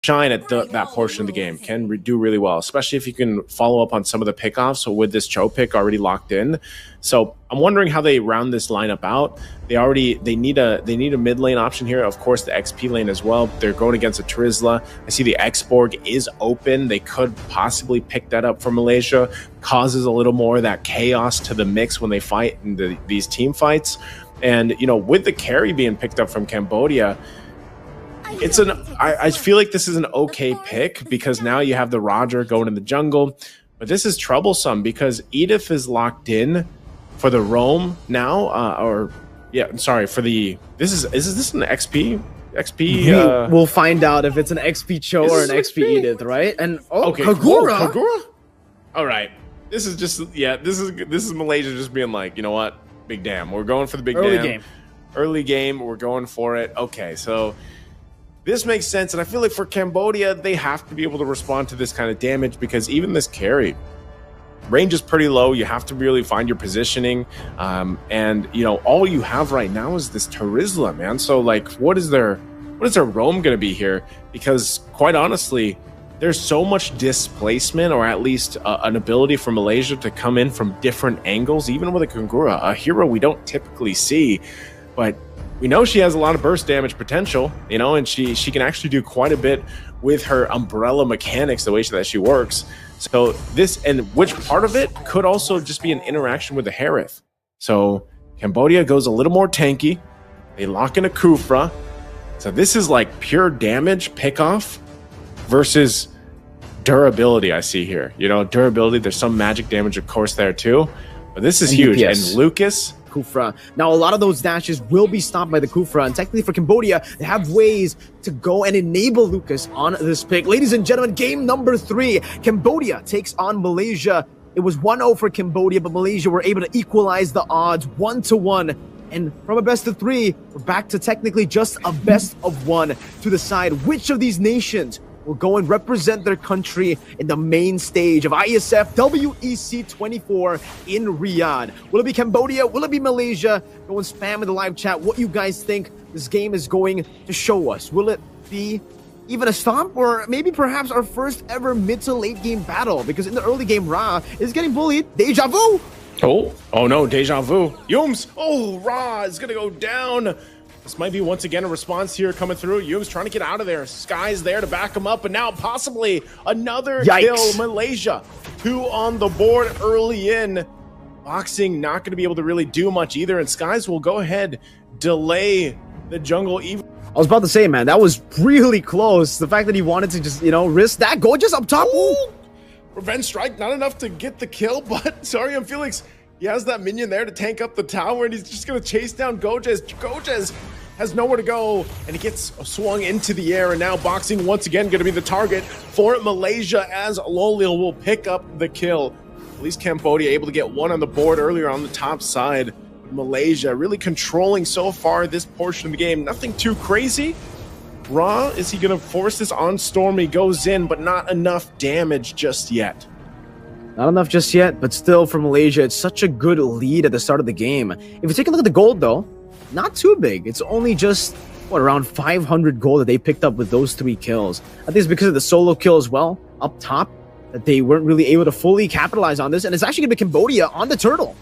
shine at that portion of the game, can do really well, especially if you can follow up on some of the pickoffs with this Cho pick already locked in. So I'm wondering how they round this lineup out. They need a mid lane option here, of course the XP lane as well. They're going against a Trizla. I see the Xborg is open. They could possibly pick that up for Malaysia. Causes a little more of that chaos to the mix when they fight in these team fights. And you know, with the carry being picked up from Cambodia, I feel like this is an okay pick because now you have the Roger going in the jungle, but this is troublesome because Iesf is locked in for the roam now, for the is this an XP? We'll find out if it's an XP Cho or an XP Iesf, right? And okay, Kagura. Kagura? All right, this is just this is Malaysia just being like, you know what, big damn, we're going for the big early game, we're going for it. Okay, so this makes sense, and I feel like for Cambodia, they have to be able to respond to this kind of damage because even this carry range is pretty low. You have to really find your positioning, and you know, all you have right now is this Trizla, man. So like, what is their roam going to be here? Because quite honestly, there's so much displacement, or at least an ability for Malaysia to come in from different angles, even with a Kagura, a hero we don't typically see, but we know she has a lot of burst damage potential, you know, and she can actually do quite a bit with her umbrella mechanics, the way that she works. So this, and which part of it could also just be an interaction with the Harith. So Cambodia goes a little more tanky. They lock in a Kufra. So this is like pure damage pickoff versus durability I see here. You know, durability, there's some magic damage, of course, there too. But this is huge. DPS. And Lucas... Kufra. Now, a lot of those dashes will be stopped by the Kufra, and technically for Cambodia, they have ways to go and enable Lucas on this pick. Ladies and gentlemen, game number 3. Cambodia takes on Malaysia. It was 1-0 for Cambodia, but Malaysia were able to equalize the odds 1-1. And from a best of 3, we're back to technically just a best of 1 to decide which of these nations will go and represent their country in the main stage of Iesf WEC 24 in Riyadh. Will it be Cambodia? Will it be Malaysia? Go and spam in the live chat what you guys think this game is going to show us. Will it be even a stomp, or maybe perhaps our first ever mid to late game battle? Because in the early game, Ra is getting bullied. Deja vu! Oh no, Deja vu. Yums! Oh, Ra is gonna go down. This might be once again a response here coming through. Yums trying to get out of there. Sky's there to back him up, and now possibly another kill. Malaysia 2 on the board early in. Boxing not going to be able to really do much either, and Skies will go ahead, delay the jungle even. I was about to say, man, that was really close. The fact that he wanted to just, you know, risk that. Gorgeous up top. Ooh. Revenge strike, not enough to get the kill, but sorry, I'm Felix. He has that minion there to tank up the tower, and he's just going to chase down Gojez. Gojez has nowhere to go, and he gets swung into the air, and now Boxing once again going to be the target for Malaysia as Lolil will pick up the kill. At least Cambodia able to get 1 on the board earlier on the top side. Malaysia really controlling so far this portion of the game. Nothing too crazy. Ra, is he going to force this on Storm? He goes in, but not enough damage just yet. Not enough just yet, but still for Malaysia, it's such a good lead at the start of the game. If you take a look at the gold, though, not too big. It's only just, what, around 500 gold that they picked up with those 3 kills. I think it's because of the solo kill as well, up top, that they weren't really able to fully capitalize on this, and it's actually going to be Cambodia on the turtle.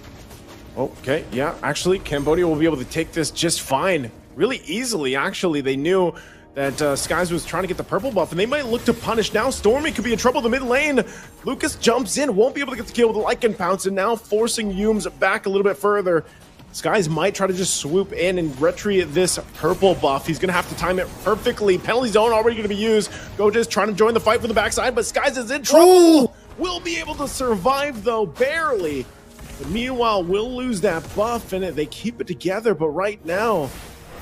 Okay, yeah, actually, Cambodia will be able to take this just fine. Really easily, actually. They knew that Skies was trying to get the purple buff, and they might look to punish now. Stormy could be in trouble in the mid lane. Lucas jumps in, won't be able to get the kill with the Lycan Pounce, and now forcing Yums back a little bit further. Skies might try to just swoop in and retrieve this purple buff. He's going to have to time it perfectly. Penalty zone already going to be used. Gojez trying to join the fight from the backside, but Skies is in trouble. Will be able to survive, though, barely. But meanwhile, will lose that buff, and they keep it together. But right now,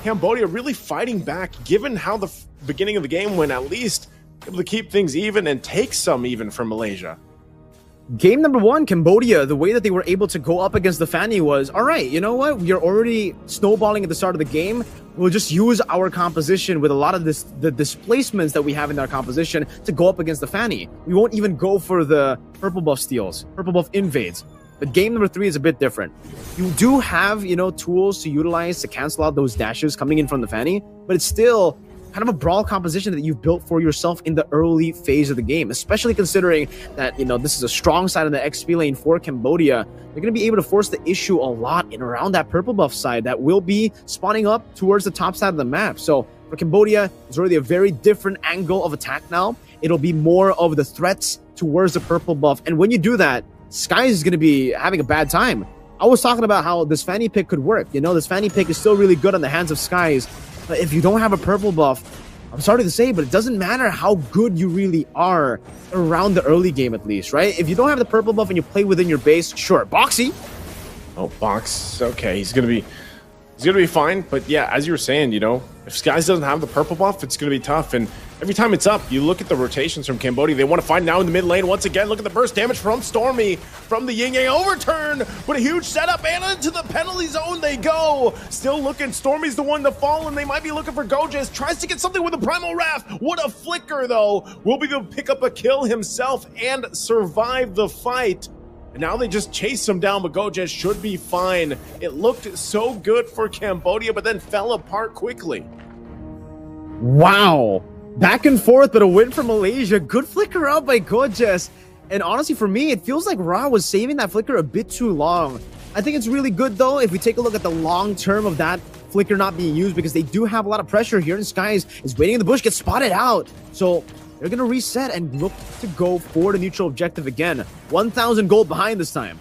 Cambodia really fighting back, given how the beginning of the game went, at least able to keep things even and take some even from Malaysia. Game number 1, Cambodia, the way that they were able to go up against the Fanny was, all right, you know what? You're already snowballing at the start of the game. We'll just use our composition with a lot of the displacements that we have in our composition to go up against the Fanny. We won't even go for the purple buff steals, purple buff invades. But game number 3 is a bit different. You do have, you know, tools to utilize to cancel out those dashes coming in from the Fanny, but it's still kind of a brawl composition that you've built for yourself in the early phase of the game, especially considering that, you know, this is a strong side of the XP lane for Cambodia. They're going to be able to force the issue a lot in around that purple buff side that will be spawning up towards the top side of the map. So for Cambodia, it's already a very different angle of attack now. It'll be more of the threats towards the purple buff. And when you do that, Skies is going to be having a bad time. I was talking about how this Fanny pick could work. You know, this Fanny pick is still really good on the hands of Skies. But if you don't have a purple buff, I'm sorry to say, but it doesn't matter how good you really are around the early game, at least, right? If you don't have the purple buff and you play within your base, sure, Boxy. Oh, Box. Okay, he's gonna be fine. But yeah, as you were saying, you know, if Skies doesn't have the purple buff, it's gonna be tough. And every time it's up, you look at the rotations from Cambodia. They want to find now in the mid lane once again. Look at the burst damage from Stormy from the Yin Yang overturn. But a huge setup and into the penalty zone they go. Still looking. Stormy's the one to fall, and they might be looking for Gojes. Tries to get something with a Primal Wrath. What a flicker, though. Will be able to pick up a kill himself and survive the fight. And now they just chase him down, but Gojes should be fine. It looked so good for Cambodia, but then fell apart quickly. Wow. Back and forth, but a win for Malaysia. Good flicker out by Gojes. And honestly, for me, it feels like Ra was saving that flicker a bit too long. I think it's really good, though, if we take a look at the long term of that flicker not being used, because they do have a lot of pressure here, and Skies is waiting in the bush, gets spotted out. So they're going to reset and look to go for the neutral objective again. 1,000 gold behind this time.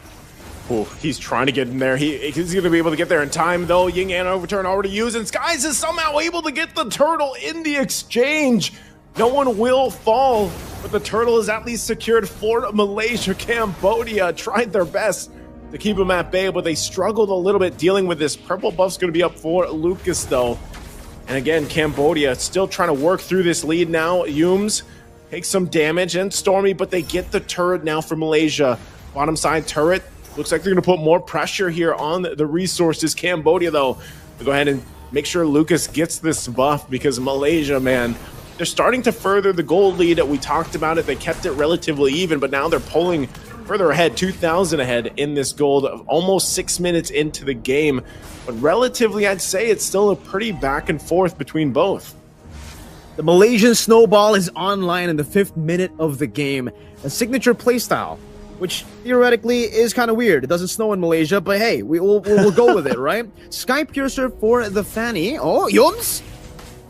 Oh, he's trying to get in there. He's going to be able to get there in time, though. Yin Yang overturn already used, and Skies is somehow able to get the turtle in the exchange. No one will fall, but the turtle is at least secured for Malaysia. Cambodia tried their best to keep him at bay, but they struggled a little bit dealing with this. Purple buff's going to be up for Lucas, though. And again, Cambodia still trying to work through this lead now. Yums takes some damage, and Stormy, but they get the turret now for Malaysia. Bottom side turret. Looks like they're going to put more pressure here on the resources. Cambodia, though, to go ahead and make sure Lucas gets this buff, because Malaysia, man, they're starting to further the gold lead. We talked about it. They kept it relatively even, but now they're pulling further ahead, 2,000 ahead in this gold, almost 6 minutes into the game. But relatively, I'd say it's still a pretty back and forth between both. The Malaysian snowball is online in the 5th minute of the game. A signature playstyle, which theoretically is kind of weird. It doesn't snow in Malaysia, but hey, we'll go with it, right? Sky Piercer for the Fanny. Oh, Yums!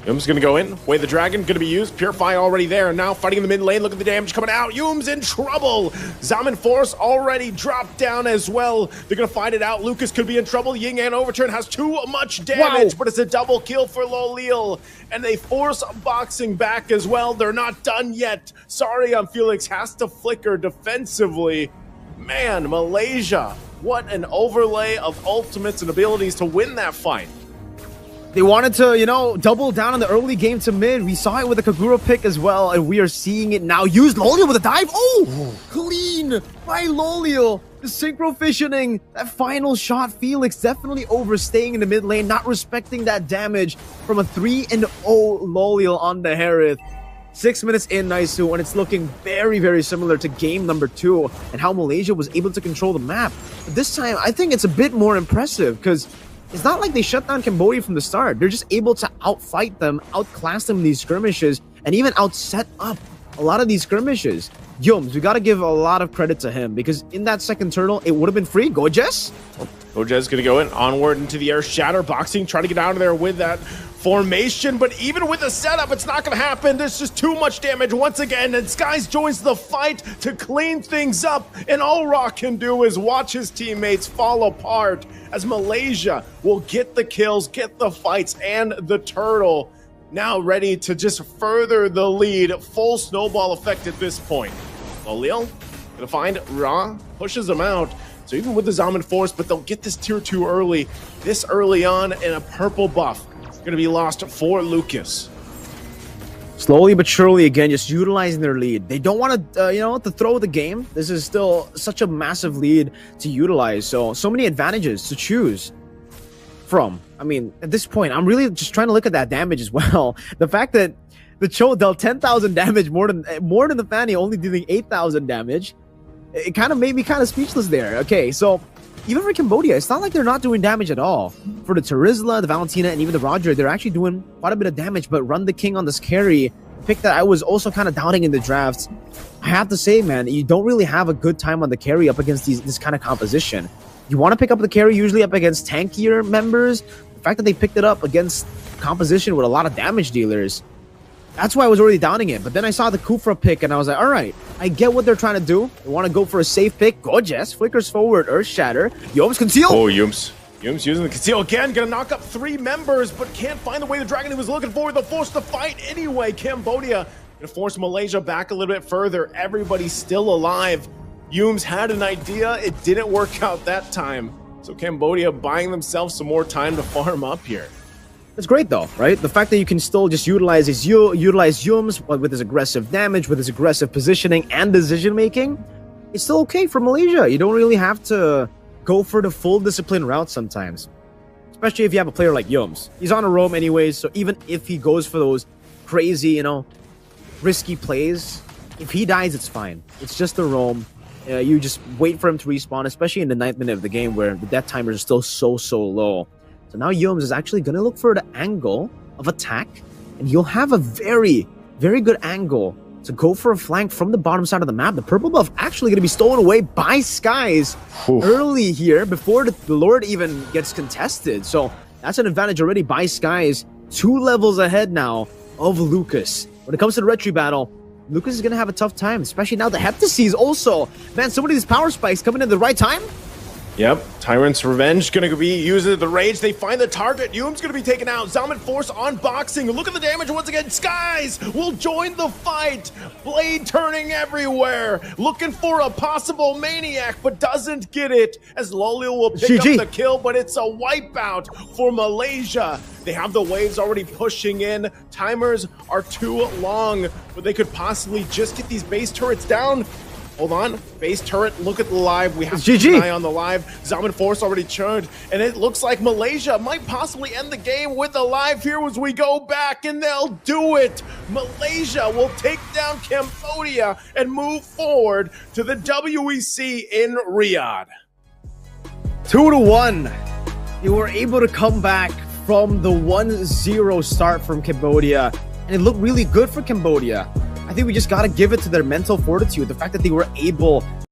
Yums gonna go in. Way the Dragon gonna be used. Purify already there. And now fighting in the mid lane. Look at the damage coming out. Yums in trouble. Zaman Force already dropped down as well. They're gonna fight it out. Lucas could be in trouble. Yin Yang overturn has too much damage, but it's a double kill for Lolil. And they force boxing back as well. They're not done yet. Sorry, Felix has to flicker defensively. Man, Malaysia, what an overlay of ultimates and abilities to win that fight. They wanted to, you know, double down on the early game to mid. We saw it with the Kagura pick as well, and we are seeing it now. Used Lolil with a dive. Oh, clean by Lolil. The synchro fissioning. That final shot, Felix definitely overstaying in the mid lane, not respecting that damage from a 3-0 Lolil on the Harith. 6 minutes in, Naisu, and it's looking very, very similar to game number 2 and how Malaysia was able to control the map. But this time, I think it's a bit more impressive, because it's not like they shut down Cambodia from the start. They're just able to outfight them, outclass them in these skirmishes, and even outset up a lot of these skirmishes. Yums, we got to give a lot of credit to him, because in that second turtle, it would have been free. Gojes? Gojes going to go in, onward into the air, shatter, boxing, try to get out of there with that formation, but even with the setup, it's not going to happen. There's just too much damage once again, and Skies joins the fight to clean things up, and all Rock can do is watch his teammates fall apart as Malaysia will get the kills, get the fights, and the turtle now ready to just further the lead. Full snowball effect at this point. Lolil gonna find Ra, pushes him out. So even with the Zaman Force, but they'll get this tier 2 early, this early on, and a purple buff gonna be lost for Lucas. Slowly but surely, again, just utilizing their lead. They don't want to, to throw the game. This is still such a massive lead to utilize. So many advantages to choose from. I mean, at this point, I'm really just trying to look at that damage as well. The fact that the Cho dealt 10,000 damage more than the Fanny, only dealing 8,000 damage. It kind of made me kind of speechless there. Okay, so even for Cambodia, it's not like they're not doing damage at all. For the Terizla, the Valentina, and even the Roger, they're actually doing quite a bit of damage, but Run the King on this carry, pick that I was also kind of doubting in the drafts. I have to say, man, you don't really have a good time on the carry up against this kind of composition. You want to pick up the carry usually up against tankier members. The fact that they picked it up against composition with a lot of damage dealers, that's why I was already doubting it. But then I saw the Kufra pick, and I was like, all right, I get what they're trying to do. They want to go for a safe pick. Gorgeous. Flickers forward. Earth Shatter. Yoms conceal. Oh, Yoms using the conceal again. Gonna knock up 3 members, but can't find the way the dragon he was looking for. They're forced to fight anyway. Cambodia gonna force Malaysia back a little bit further. Everybody's still alive. Yoms had an idea. It didn't work out that time. So Cambodia buying themselves some more time to farm up here. It's great though, right? The fact that you can still just utilize Yoms with his aggressive damage, with his aggressive positioning and decision making, it's still okay for Malaysia. You don't really have to go for the full discipline route sometimes, especially if you have a player like Yoms. He's on a roam anyways, so even if he goes for those crazy, risky plays, if he dies, it's fine. It's just a roam. You just wait for him to respawn, especially in the 9th minute of the game where the death timers are still so low. So now Yoms is actually going to look for the angle of attack, and you'll have a very, very good angle to go for a flank from the bottom side of the map. The purple buff actually going to be stolen away by Skies early here before the Lord even gets contested. So that's an advantage already by Skies. 2 levels ahead now of Lucas. When it comes to the retry battle, Lucas is going to have a tough time, especially now the Heptaseas also. Man, so many of these power spikes coming in at the right time. Yep, Tyrant's Revenge going to be using the rage. They find the target. Yum's going to be taken out. Zalman Force on boxing. Look at the damage once again. Skies will join the fight. Blade turning everywhere. Looking for a possible maniac, but doesn't get it. As Lolio will pick up the kill, but it's a wipeout for Malaysia. They have the waves already pushing in. Timers are too long, but they could possibly just get these base turrets down. Hold on, base turret, look at the live. We have to keep an eye on the live. Zalman Force already churned, and it looks like Malaysia might possibly end the game with the live here as we go back, and they'll do it. Malaysia will take down Cambodia and move forward to the WEC in Riyadh. 2-1. You were able to come back from the 1-0 start from Cambodia, and it looked really good for Cambodia. I think we just got to give it to their mental fortitude, the fact that they were able